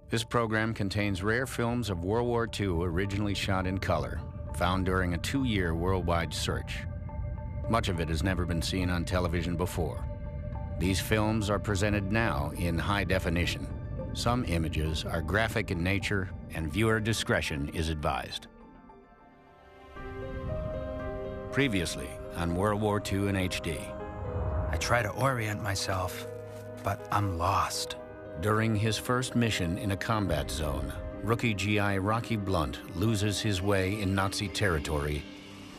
This program contains rare films of World War II originally shot in color, found during a 2-year worldwide search. Much of it has never been seen on television before. These films are presented now in high definition. Some images are graphic in nature, and viewer discretion is advised. Previously on World War II in HD. I try to orient myself, but I'm lost. During his first mission in a combat zone, rookie GI Rocky Blunt loses his way in Nazi territory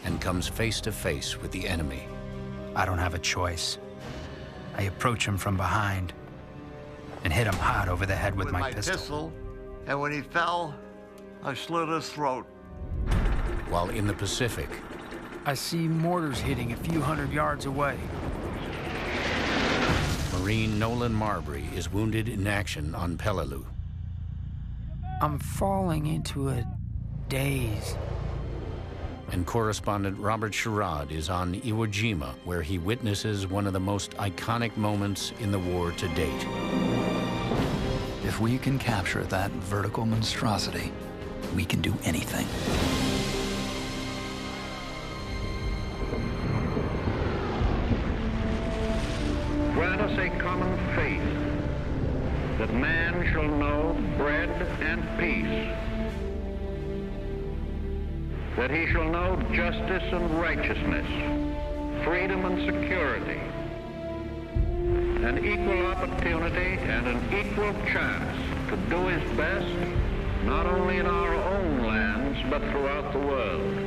and comes face to face with the enemy. I don't have a choice. I approach him from behind and hit him hard over the head with my pistol. And when he fell, I slit his throat. While in the Pacific, I see mortars hitting a few hundred yards away. Marine Nolan Marbury is wounded in action on Peleliu. I'm falling into a daze. And correspondent Robert Sherrod is on Iwo Jima, where he witnesses one of the most iconic moments in the war to date. If we can capture that vertical monstrosity, we can do anything. Grant us a common faith that man shall know bread and peace, that he shall know justice and righteousness, freedom and security, an equal opportunity and an equal chance to do his best, not only in our own lands, but throughout the world.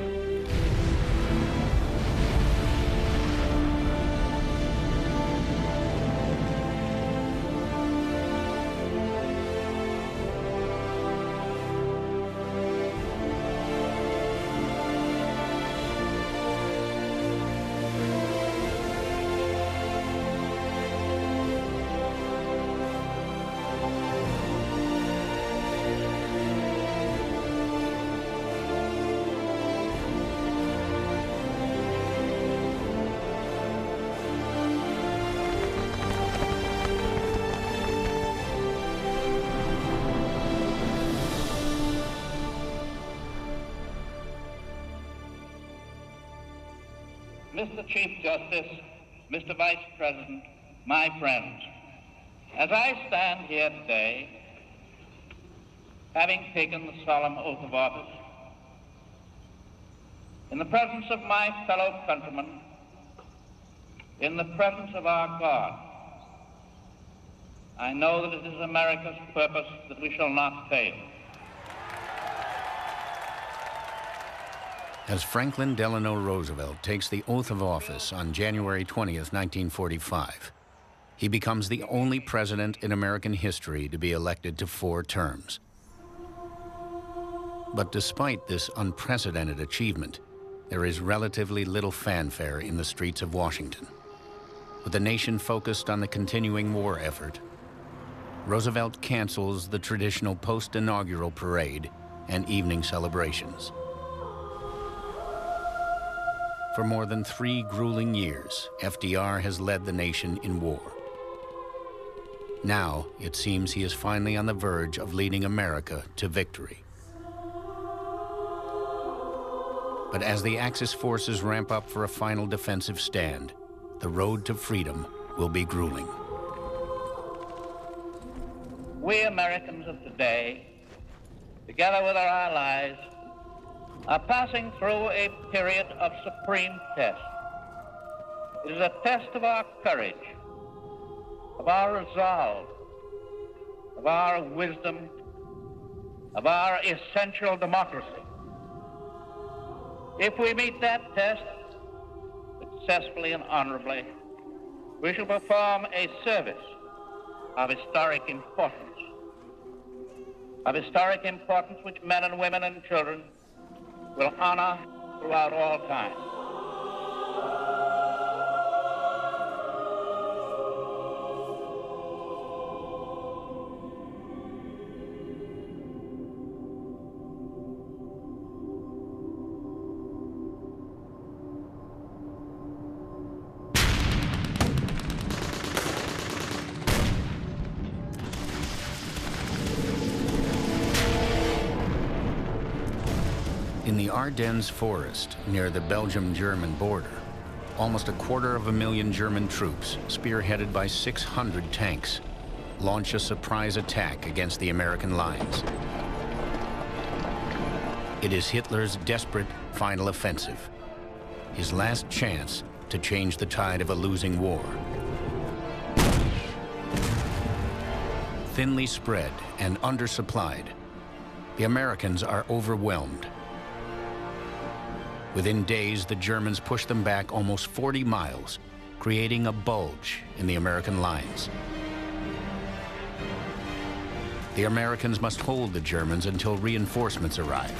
Mr. Chief Justice, Mr. Vice President, my friends, as I stand here today, having taken the solemn oath of office, in the presence of my fellow countrymen, in the presence of our God, I know that it is America's purpose that we shall not fail. As Franklin Delano Roosevelt takes the oath of office on January 20th, 1945, he becomes the only president in American history to be elected to 4 terms. But despite this unprecedented achievement, there is relatively little fanfare in the streets of Washington. With the nation focused on the continuing war effort, Roosevelt cancels the traditional post-inaugural parade and evening celebrations. For more than 3 grueling years, FDR has led the nation in war. Now, it seems he is finally on the verge of leading America to victory. But as the Axis forces ramp up for a final defensive stand, the road to freedom will be grueling. We Americans of today, together with our allies, are passing through a period of supreme test. It is a test of our courage, of our resolve, of our wisdom, of our essential democracy. If we meet that test successfully and honorably, we shall perform a service of historic importance which men and women and children will honor throughout all time. In the Ardennes forest near the Belgium-German border, almost 250,000 German troops, spearheaded by 600 tanks, launch a surprise attack against the American lines. It is Hitler's desperate final offensive, his last chance to change the tide of a losing war. Thinly spread and undersupplied, the Americans are overwhelmed. Within days, the Germans push them back almost 40 miles, creating a bulge in the American lines. The Americans must hold the Germans until reinforcements arrive.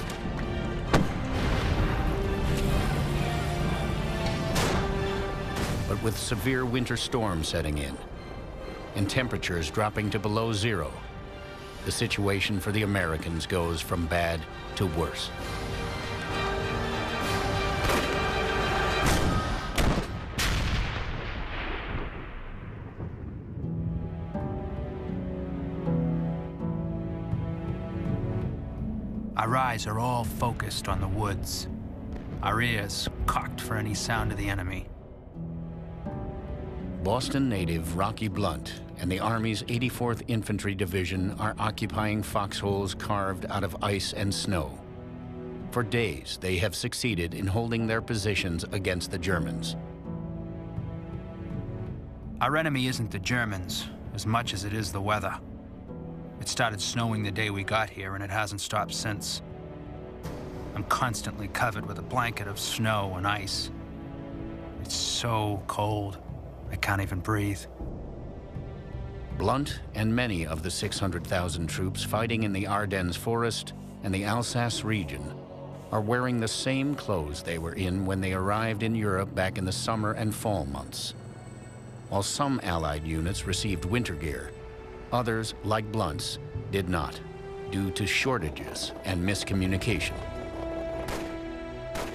But with severe winter storms setting in and temperatures dropping to below zero, the situation for the Americans goes from bad to worse. Our eyes are all focused on the woods, our ears cocked for any sound of the enemy. Boston native Rocky Blunt and the Army's 84th Infantry Division are occupying foxholes carved out of ice and snow. For days, they have succeeded in holding their positions against the Germans. Our enemy isn't the Germans as much as it is the weather. It started snowing the day we got here, and it hasn't stopped since. I'm constantly covered with a blanket of snow and ice. It's so cold, I can't even breathe. Blunt and many of the 600,000 troops fighting in the Ardennes forest and the Alsace region are wearing the same clothes they were in when they arrived in Europe back in the summer and fall months. While some Allied units received winter gear, others, like Blunt's, did not, due to shortages and miscommunication.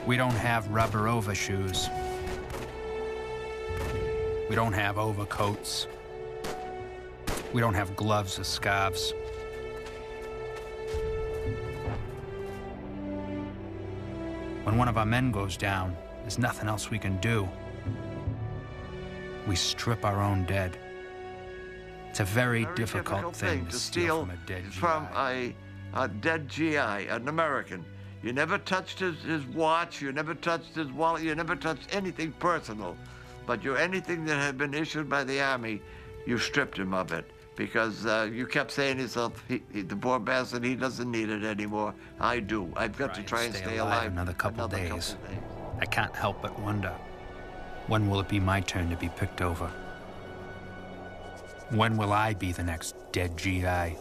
We don't have rubber overshoes. We don't have overcoats. We don't have gloves or scarves. When one of our men goes down, there's nothing else we can do. We strip our own dead. It's a very difficult thing to steal from a dead GI. From a dead GI, an American. You never touched his watch, you never touched his wallet, you never touched anything personal. But anything that had been issued by the Army, you stripped him of it. Because you kept saying to yourself, the poor bastard, he doesn't need it anymore. I do. I've got to try and stay alive another couple days. I can't help but wonder, when will it be my turn to be picked over? When will I be the next dead GI?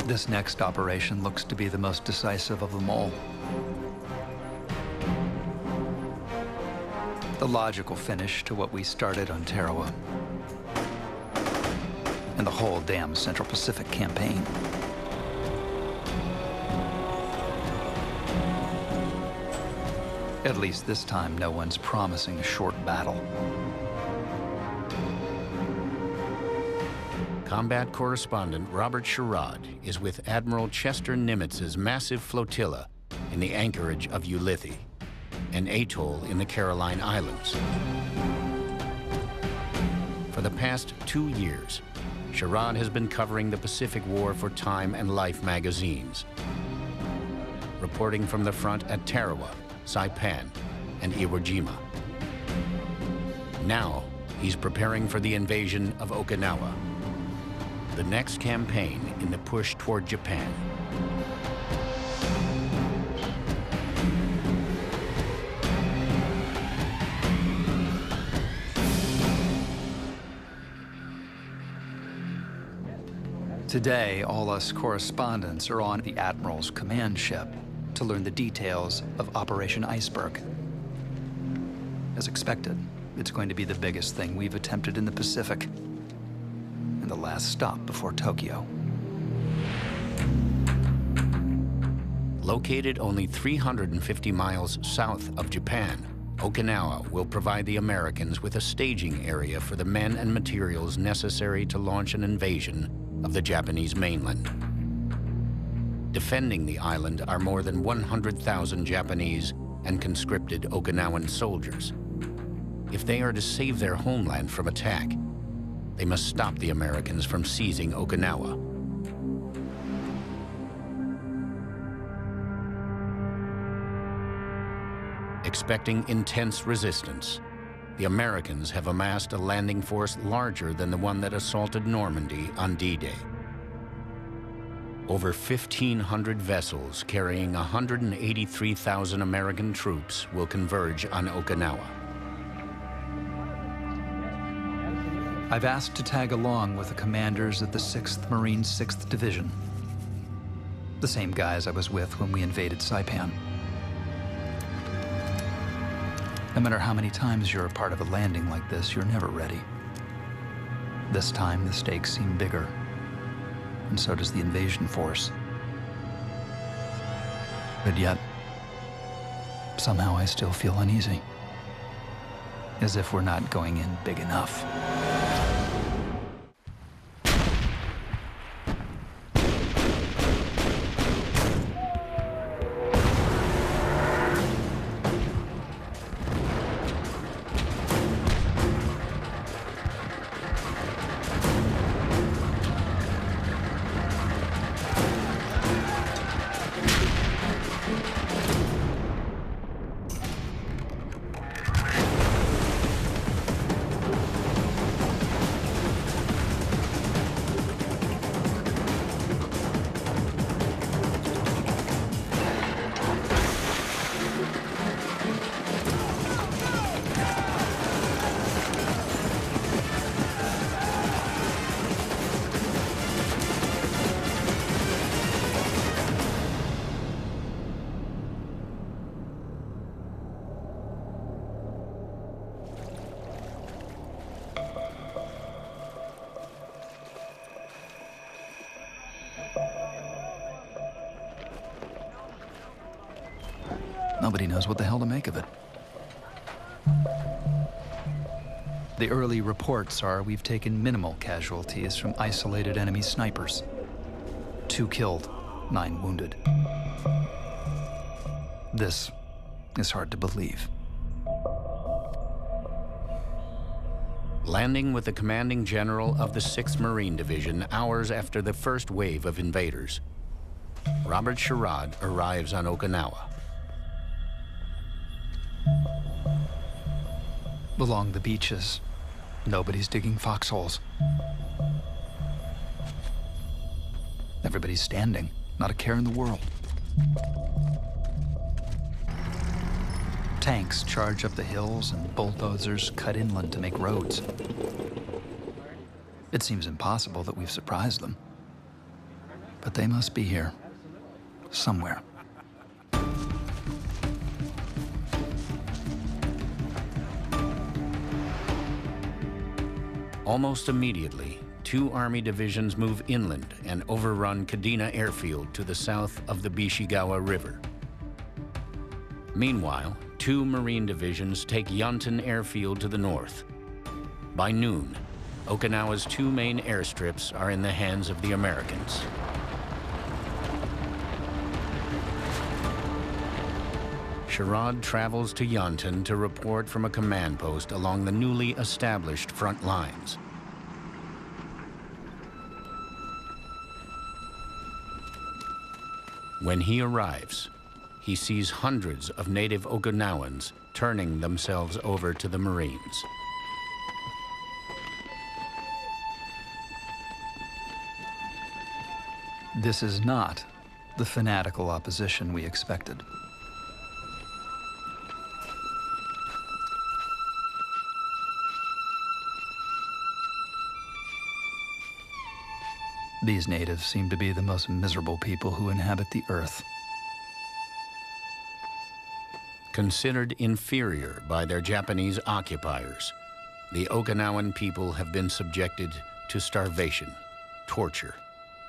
This next operation looks to be the most decisive of them all. The logical finish to what we started on Tarawa and the whole damn Central Pacific campaign. At least this time, no one's promising a short battle. Combat correspondent Robert Sherrod is with Admiral Chester Nimitz's massive flotilla in the anchorage of Ulithi, an atoll in the Caroline Islands. For the past 2 years, Sherrod has been covering the Pacific War for Time and Life magazines, reporting from the front at Tarawa, Saipan, and Iwo Jima. Now, he's preparing for the invasion of Okinawa, the next campaign in the push toward Japan. Today, all us correspondents are on the Admiral's command ship to learn the details of Operation Iceberg. As expected, it's going to be the biggest thing we've attempted in the Pacific, and the last stop before Tokyo. Located only 350 miles south of Japan, Okinawa will provide the Americans with a staging area for the men and materials necessary to launch an invasion of the Japanese mainland. Defending the island are more than 100,000 Japanese and conscripted Okinawan soldiers. If they are to save their homeland from attack, they must stop the Americans from seizing Okinawa. Expecting intense resistance, the Americans have amassed a landing force larger than the one that assaulted Normandy on D-Day. Over 1,500 vessels carrying 183,000 American troops will converge on Okinawa. I've asked to tag along with the commanders of the 6th Marine 6th Division. The same guys I was with when we invaded Saipan. No matter how many times you're a part of a landing like this, you're never ready. This time, the stakes seem bigger, and so does the invasion force. But yet, somehow I still feel uneasy, as if we're not going in big enough. Nobody knows what the hell to make of it. The early reports are we've taken minimal casualties from isolated enemy snipers. 2 killed, 9 wounded. This is hard to believe. Landing with the commanding general of the 6th Marine Division hours after the first wave of invaders, Robert Sherrod arrives on Okinawa. Along the beaches, nobody's digging foxholes. Everybody's standing, not a care in the world. Tanks charge up the hills and bulldozers cut inland to make roads. It seems impossible that we've surprised them, but they must be here, somewhere. Almost immediately, 2 Army divisions move inland and overrun Kadena Airfield to the south of the Bishigawa River. Meanwhile, 2 Marine divisions take Yontan Airfield to the north. By noon, Okinawa's 2 main airstrips are in the hands of the Americans. Sherrod travels to Yontan to report from a command post along the newly established front lines. When he arrives, he sees hundreds of native Okinawans turning themselves over to the Marines. This is not the fanatical opposition we expected. These natives seem to be the most miserable people who inhabit the earth. Considered inferior by their Japanese occupiers, the Okinawan people have been subjected to starvation, torture,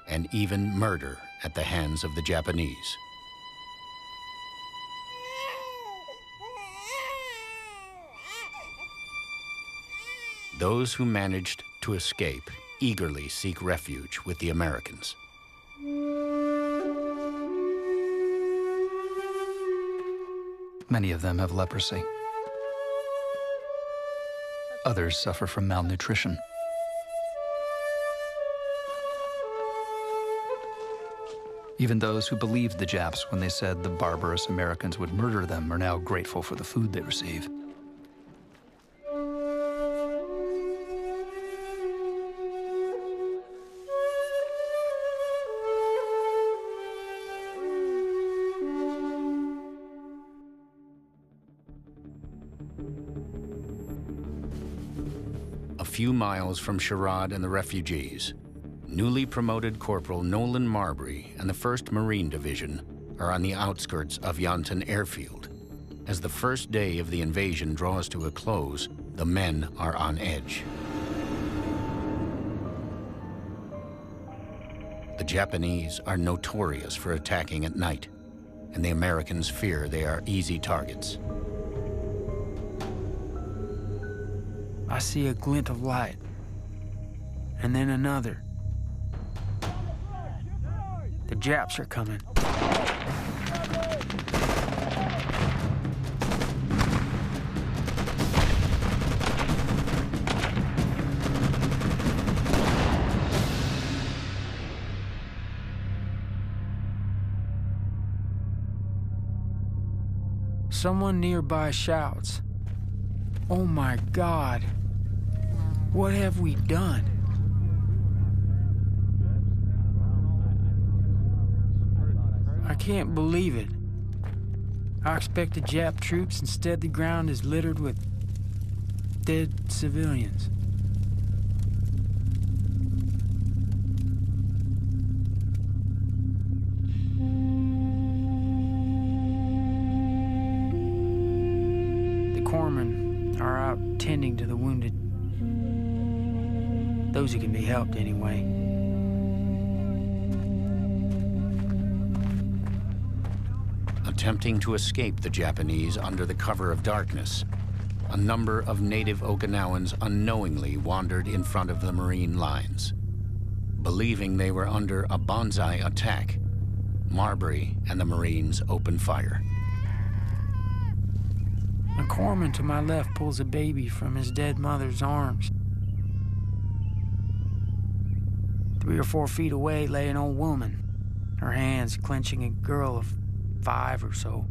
and even murder at the hands of the Japanese. those who managed to escape eagerly seek refuge with the Americans. Many of them have leprosy. Others suffer from malnutrition. Even those who believed the Japs when they said the barbarous Americans would murder them are now grateful for the food they receive. A few miles from Sherrod and the refugees, newly promoted Corporal Nolan Marbury and the 1st Marine Division are on the outskirts of Yonton Airfield. As the first day of the invasion draws to a close, the men are on edge. The Japanese are notorious for attacking at night, and the Americans fear they are easy targets. I see a glint of light, and then another. The Japs are coming. Someone nearby shouts, "Oh my God, what have we done?" I can't believe it. I expected Jap troops, instead the ground is littered with dead civilians. The corpsmen are out tending to the wounded. Those who can be helped anyway. Attempting to escape the Japanese under the cover of darkness, a number of native Okinawans unknowingly wandered in front of the Marine lines. Believing they were under a banzai attack, Marbury and the Marines opened fire. A corpsman to my left pulls a baby from his dead mother's arms. 3 or 4 feet away lay an old woman, her hands clenching a girl of 5 or so.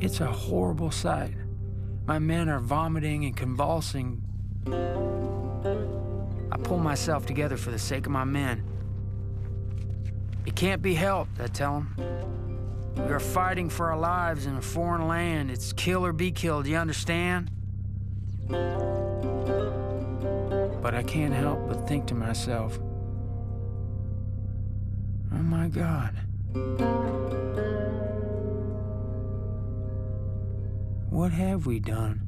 It's a horrible sight. My men are vomiting and convulsing. I pull myself together for the sake of my men. It can't be helped, I tell them. We are fighting for our lives in a foreign land. It's kill or be killed, you understand? But I can't help but think to myself, oh my God. What have we done?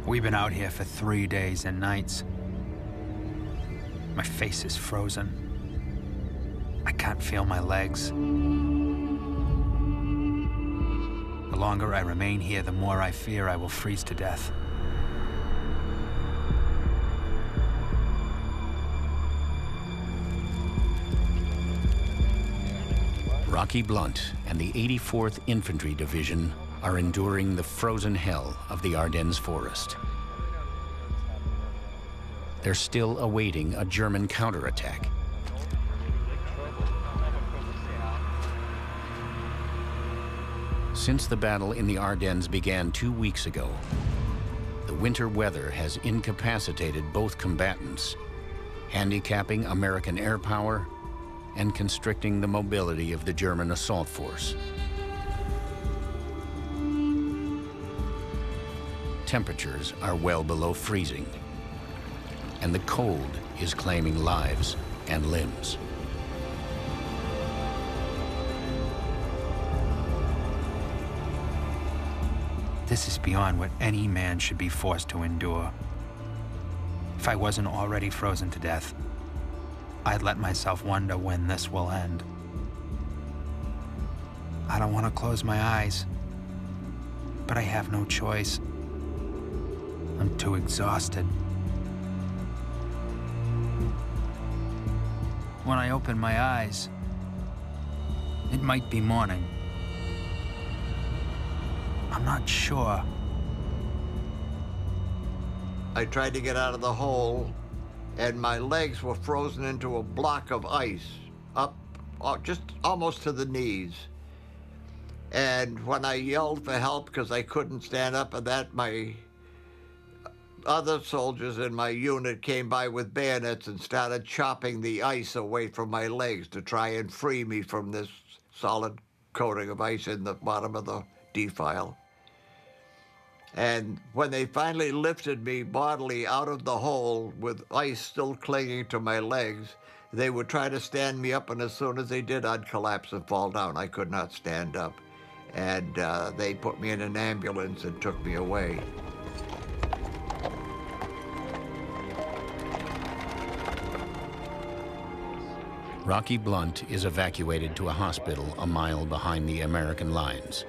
We've been out here for 3 days and nights. My face is frozen. I can't feel my legs. The longer I remain here, the more I fear I will freeze to death. Rocky Blunt and the 84th Infantry Division are enduring the frozen hell of the Ardennes forest. They're still awaiting a German counterattack. Since the battle in the Ardennes began 2 weeks ago, the winter weather has incapacitated both combatants, handicapping American air power and constricting the mobility of the German assault force. Temperatures are well below freezing, and the cold is claiming lives and limbs. This is beyond what any man should be forced to endure. If I wasn't already frozen to death, I'd let myself wonder when this will end. I don't want to close my eyes, but I have no choice. I'm too exhausted. When I open my eyes, it might be morning. I'm not sure. I tried to get out of the hole, and my legs were frozen into a block of ice, up just almost to the knees. And when I yelled for help because I couldn't stand up, and that my other soldiers in my unit came by with bayonets and started chopping the ice away from my legs to try and free me from this solid coating of ice in the bottom of the defile. And when they finally lifted me bodily out of the hole with ice still clinging to my legs, they would try to stand me up, and as soon as they did, I'd collapse and fall down. I could not stand up. And they put me in an ambulance and took me away. Rocky Blunt is evacuated to a hospital a mile behind the American lines.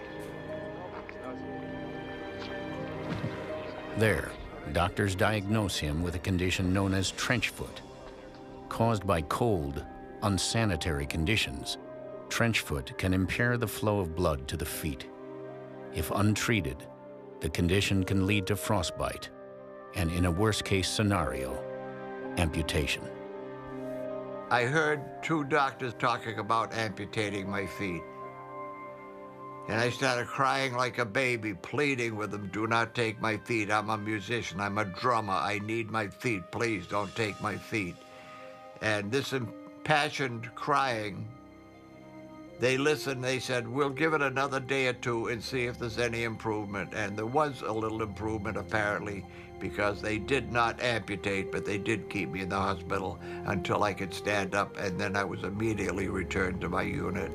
There, doctors diagnose him with a condition known as trench foot. Caused by cold, unsanitary conditions, trench foot can impair the flow of blood to the feet. If untreated, the condition can lead to frostbite, and in a worst-case scenario, amputation. I heard two doctors talking about amputating my feet. And I started crying like a baby, pleading with them, do not take my feet. I'm a musician, I'm a drummer, I need my feet, please don't take my feet. And this impassioned crying, they listened, they said, we'll give it another day or two and see if there's any improvement. And there was a little improvement, apparently, because they did not amputate, but they did keep me in the hospital until I could stand up, and then I was immediately returned to my unit.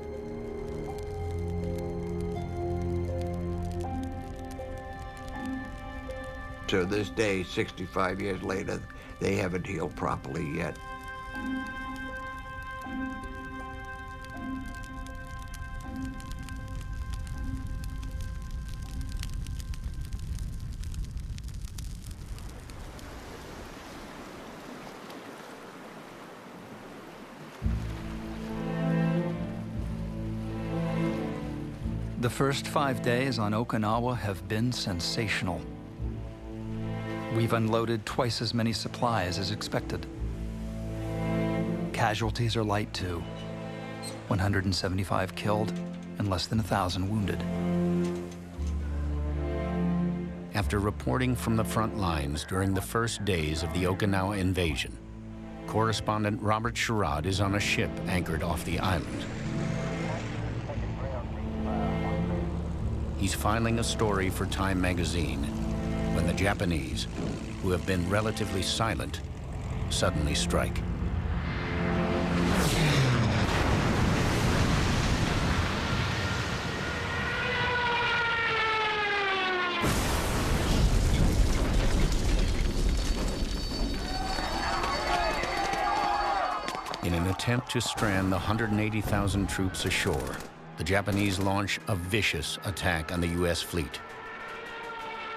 To this day, 65 years later, they haven't healed properly yet. The first 5 days on Okinawa have been sensational. We've unloaded twice as many supplies as expected. Casualties are light too. 175 killed and less than 1,000 wounded. After reporting from the front lines during the first days of the Okinawa invasion, correspondent Robert Sherrod is on a ship anchored off the island. He's filing a story for Time magazine when the Japanese, who have been relatively silent, suddenly strike. In an attempt to strand the 180,000 troops ashore, the Japanese launch a vicious attack on the U.S. fleet,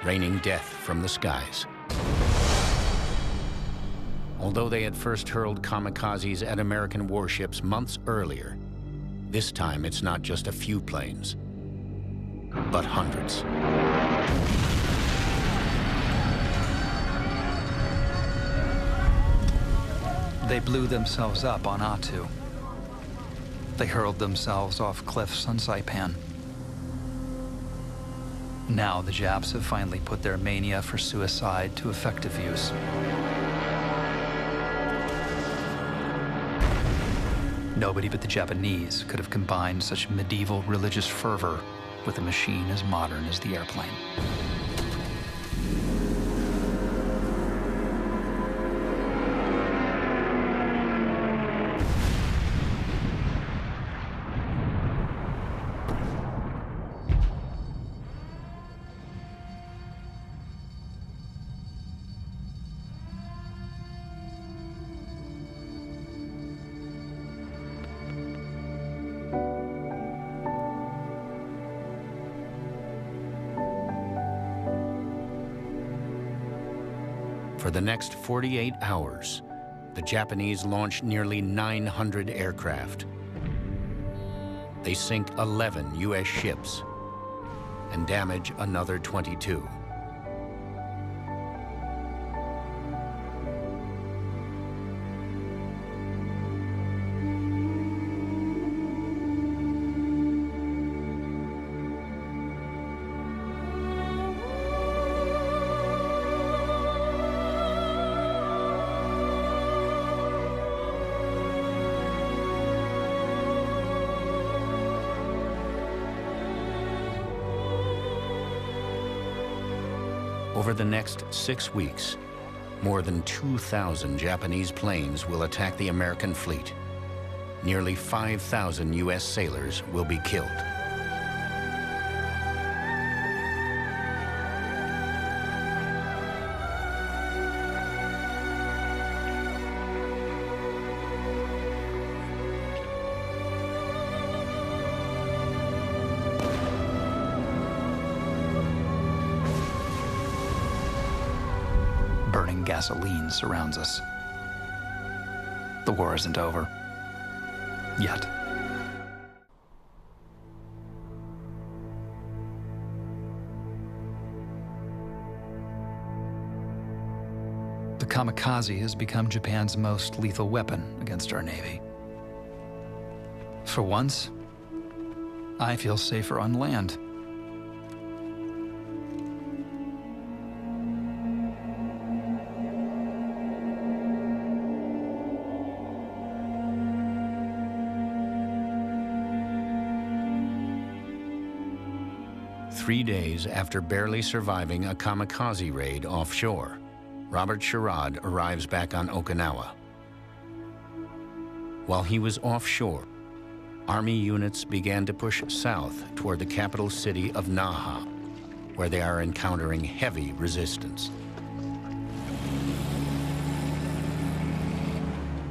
raining death from the skies. Although they had first hurled kamikazes at American warships months earlier, this time it's not just a few planes, but hundreds. They blew themselves up on Attu. They hurled themselves off cliffs on Saipan. Now the Japs have finally put their mania for suicide to effective use. Nobody but the Japanese could have combined such medieval religious fervor with a machine as modern as the airplane. For the next 48 hours, the Japanese launch nearly 900 aircraft. They sink 11 U.S. ships and damage another 22. Over the next 6 weeks, more than 2,000 Japanese planes will attack the American fleet. Nearly 5,000 U.S. sailors will be killed. Burning gasoline surrounds us. The war isn't over. Yet. The kamikaze has become Japan's most lethal weapon against our Navy. For once, I feel safer on land. Three days after barely surviving a kamikaze raid offshore, Robert Sherrod arrives back on Okinawa. While he was offshore, Army units began to push south toward the capital city of Naha, where they are encountering heavy resistance.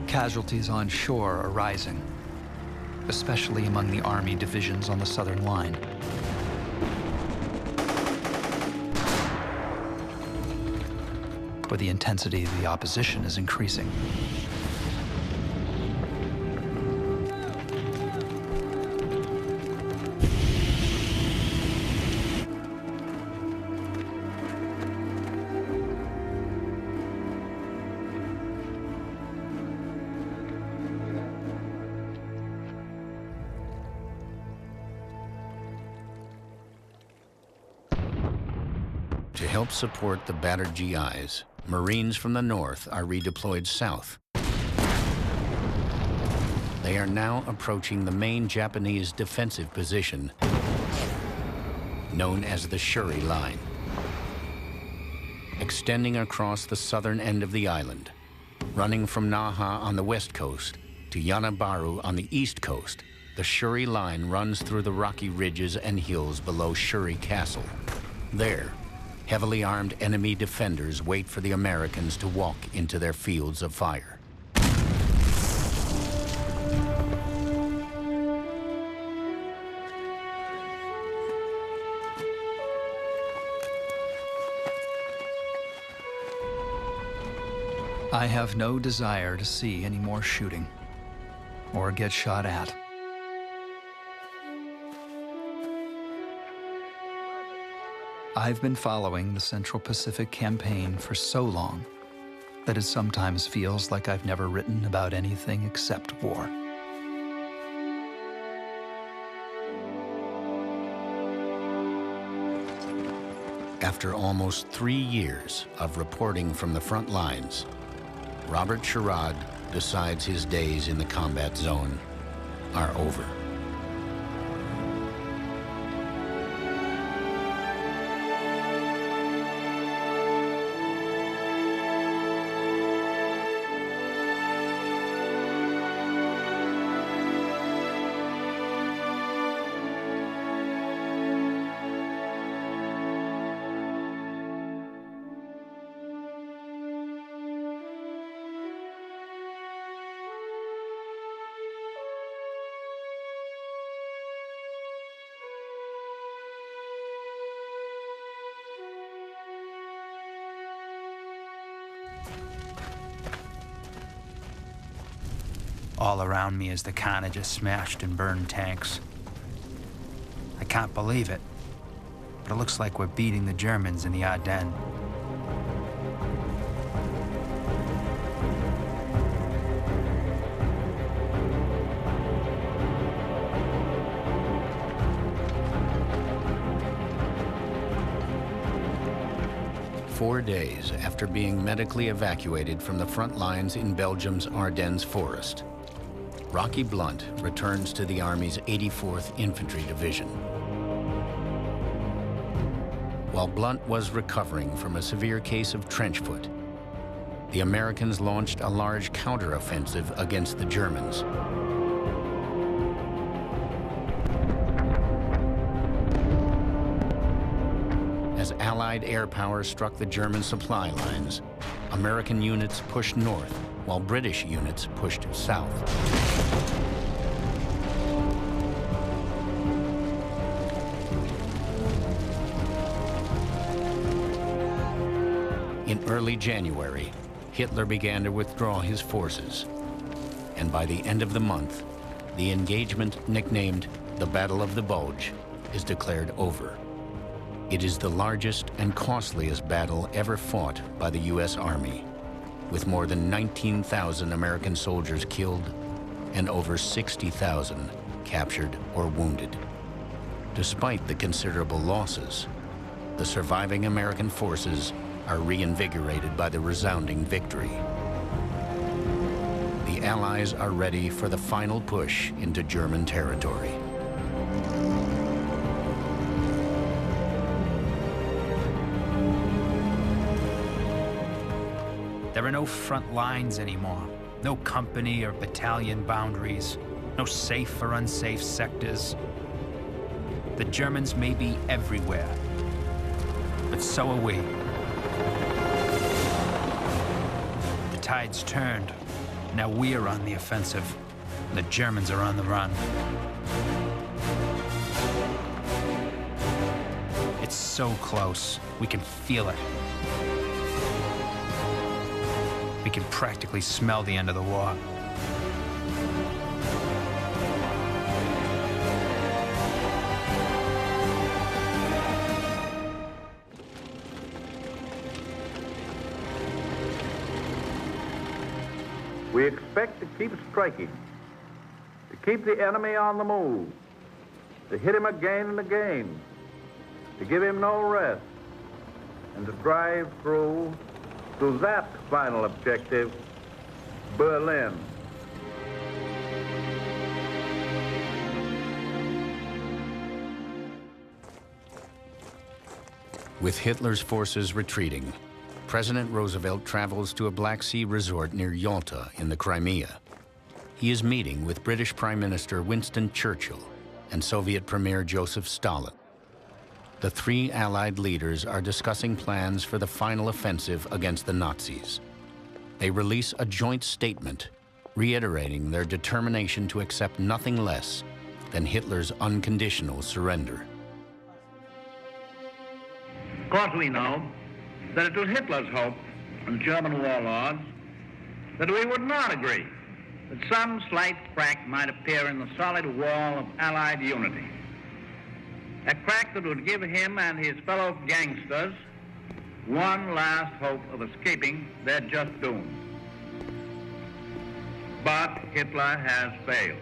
Casualties on shore are rising, especially among the Army divisions on the southern line. Where the intensity of the opposition is increasing. To help support the battered GIs, Marines from the north are redeployed south. They are now approaching the main Japanese defensive position, known as the Shuri Line. Extending across the southern end of the island, running from Naha on the west coast to Yanabaru on the east coast, the Shuri Line runs through the rocky ridges and hills below Shuri Castle. There, heavily armed enemy defenders wait for the Americans to walk into their fields of fire. I have no desire to see any more shooting or get shot at. I've been following the Central Pacific Campaign for so long that it sometimes feels like I've never written about anything except war. After almost 3 years of reporting from the front lines, Robert Sherrod decides his days in the combat zone are over. All around me is the carnage of smashed and burned tanks. I can't believe it, but it looks like we're beating the Germans in the Ardennes. Four days after being medically evacuated from the front lines in Belgium's Ardennes forest, Rocky Blunt returns to the Army's 84th Infantry Division. While Blunt was recovering from a severe case of trench foot, the Americans launched a large counteroffensive against the Germans. As Allied air power struck the German supply lines, American units pushed north, while British units pushed south. In early January, Hitler began to withdraw his forces, and by the end of the month, the engagement, nicknamed the Battle of the Bulge, is declared over. It is the largest and costliest battle ever fought by the U.S. Army, with more than 19,000 American soldiers killed and over 60,000 captured or wounded. Despite the considerable losses, the surviving American forces are reinvigorated by the resounding victory. The Allies are ready for the final push into German territory. There are no front lines anymore, no company or battalion boundaries, no safe or unsafe sectors. The Germans may be everywhere, but so are we. The tide's turned. Now we are on the offensive. The Germans are on the run. It's so close. We can feel it. We can practically smell the end of the war. We expect to keep striking, to keep the enemy on the move, to hit him again and again, to give him no rest, and to drive through to that final objective, Berlin. With Hitler's forces retreating, President Roosevelt travels to a Black Sea resort near Yalta in the Crimea. He is meeting with British Prime Minister Winston Churchill and Soviet Premier Joseph Stalin. The three Allied leaders are discussing plans for the final offensive against the Nazis. They release a joint statement reiterating their determination to accept nothing less than Hitler's unconditional surrender. Of course, we know that it was Hitler's hope and German warlords that we would not agree, that some slight crack might appear in the solid wall of Allied unity. A crack that would give him and his fellow gangsters one last hope of escaping their just doom. But Hitler has failed.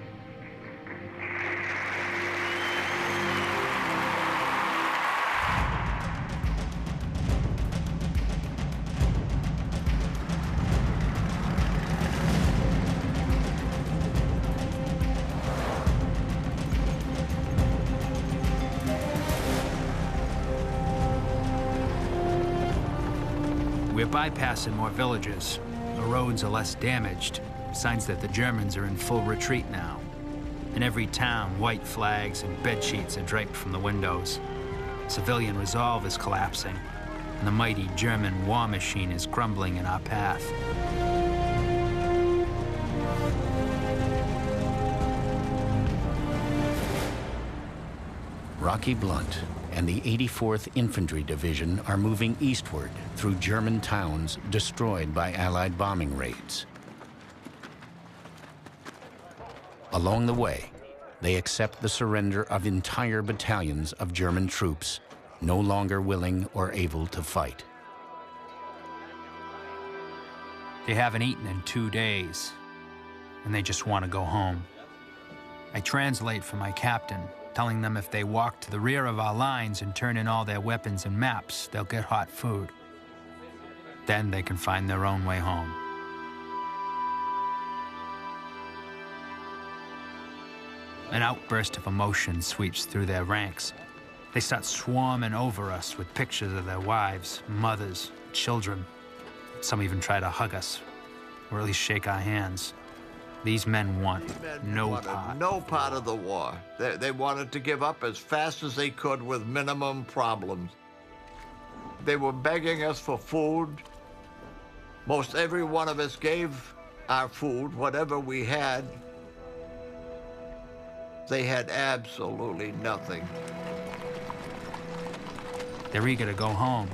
We're bypassing more villages. The roads are less damaged. Signs that the Germans are in full retreat now. In every town, white flags and bedsheets are draped from the windows. Civilian resolve is collapsing, and the mighty German war machine is crumbling in our path. Rocky Blunt and the 84th Infantry Division are moving eastward through German towns destroyed by Allied bombing raids. Along the way, they accept the surrender of entire battalions of German troops, no longer willing or able to fight. They haven't eaten in 2 days, and they just want to go home. I translate for my captain, telling them if they walk to the rear of our lines and turn in all their weapons and maps, they'll get hot food. Then they can find their own way home. An outburst of emotion sweeps through their ranks. They start swarming over us with pictures of their wives, mothers, children. Some even try to hug us, or at least shake our hands. These men want no part of the war. They wanted to give up as fast as they could with minimum problems. They were begging us for food. Most every one of us gave our food, whatever we had. They had absolutely nothing. They're eager to go home.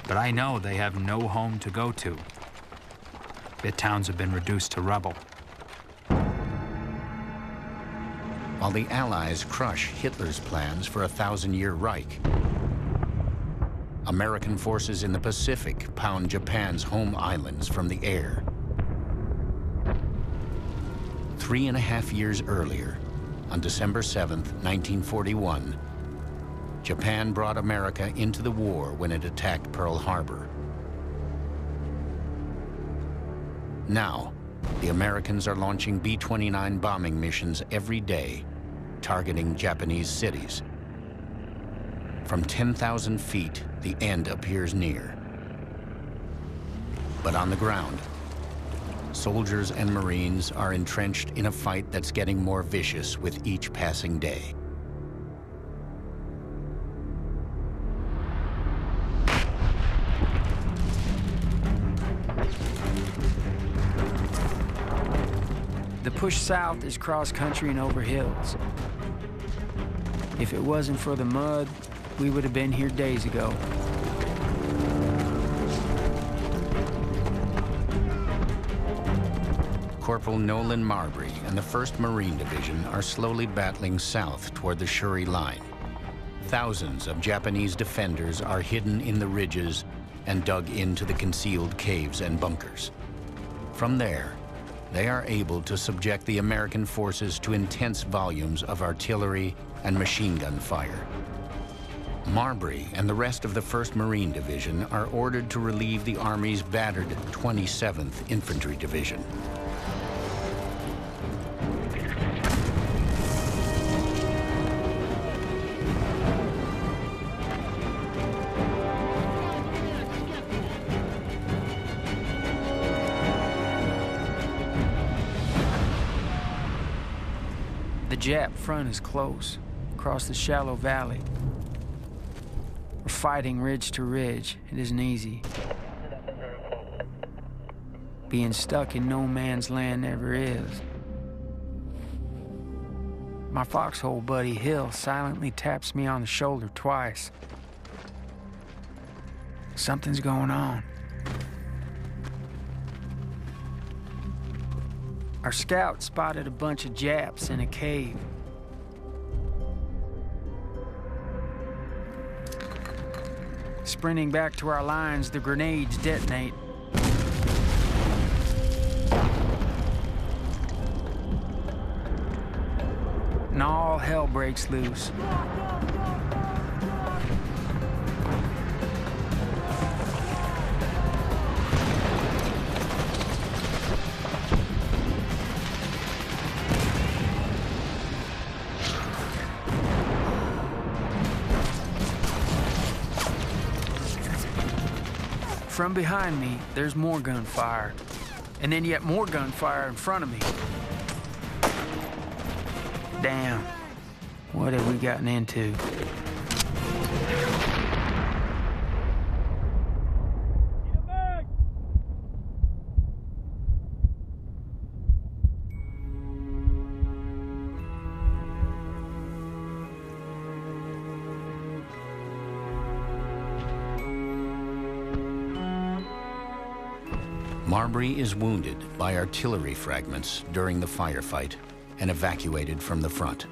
But I know they have no home to go to. Their towns have been reduced to rubble. While the Allies crush Hitler's plans for a 1,000-year Reich, American forces in the Pacific pound Japan's home islands from the air. 3.5 years earlier, on December 7th, 1941, Japan brought America into the war when it attacked Pearl Harbor. Now, the Americans are launching B-29 bombing missions every day, targeting Japanese cities. From 10,000 feet, the end appears near. But on the ground, soldiers and Marines are entrenched in a fight that's getting more vicious with each passing day. The push south is cross-country and over hills. If it wasn't for the mud, we would have been here days ago. Corporal Nolan Marbury and the 1st Marine Division are slowly battling south toward the Shuri Line. Thousands of Japanese defenders are hidden in the ridges and dug into the concealed caves and bunkers. From there, they are able to subject the American forces to intense volumes of artillery and machine gun fire. Marbury and the rest of the 1st Marine Division are ordered to relieve the Army's battered 27th Infantry Division. The Jap front is close, across the shallow valley. We're fighting ridge to ridge. It isn't easy. Being stuck in no man's land never is. My foxhole buddy Hill silently taps me on the shoulder twice. Something's going on. Our scout spotted a bunch of Japs in a cave. Sprinting back to our lines, the grenades detonate. And all hell breaks loose. From behind me, there's more gunfire, and then yet more gunfire in front of me. Damn, what have we gotten into? Marbury is wounded by artillery fragments during the firefight and evacuated from the front.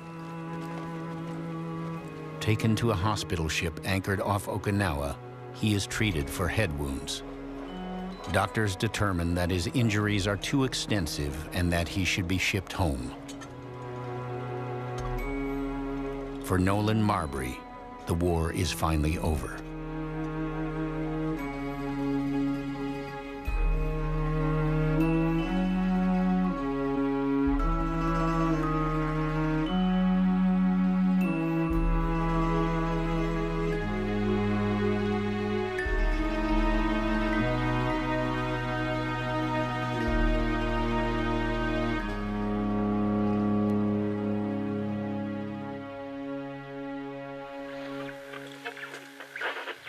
Taken to a hospital ship anchored off Okinawa, he is treated for head wounds. Doctors determine that his injuries are too extensive and that he should be shipped home. For Nolan Marbury, the war is finally over.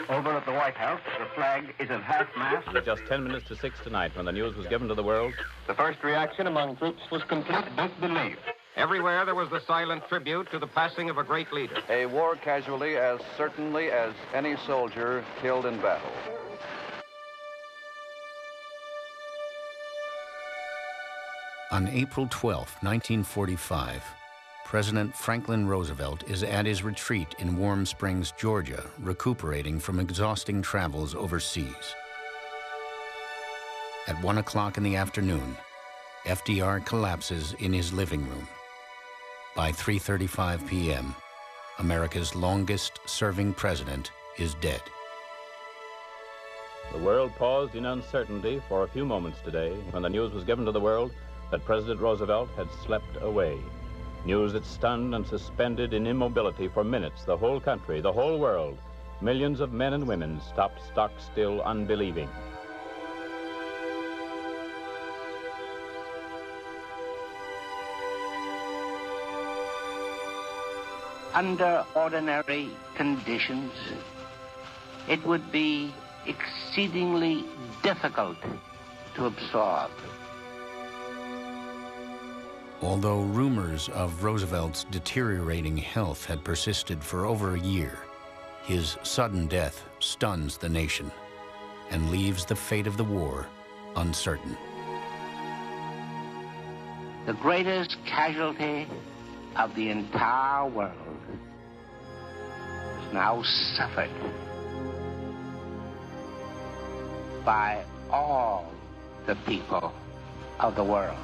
Over at the White House, the flag is at half-mast. It was just 10 minutes to 6 tonight when the news was given to the world. The first reaction among troops was complete disbelief. Everywhere there was the silent tribute to the passing of a great leader. A war casualty as certainly as any soldier killed in battle. On April 12, 1945, President Franklin Roosevelt is at his retreat in Warm Springs, Georgia, recuperating from exhausting travels overseas. At 1 o'clock in the afternoon, FDR collapses in his living room. By 3:35 p.m., America's longest-serving president is dead. The world paused in uncertainty for a few moments today when the news was given to the world that President Roosevelt had slept away. News that stunned and suspended in immobility for minutes the whole country, the whole world. Millions of men and women stopped stock still, unbelieving. Under ordinary conditions, it would be exceedingly difficult to absorb. Although rumors of Roosevelt's deteriorating health had persisted for over a year, his sudden death stuns the nation and leaves the fate of the war uncertain. The greatest casualty of the entire world is now suffered by all the people of the world.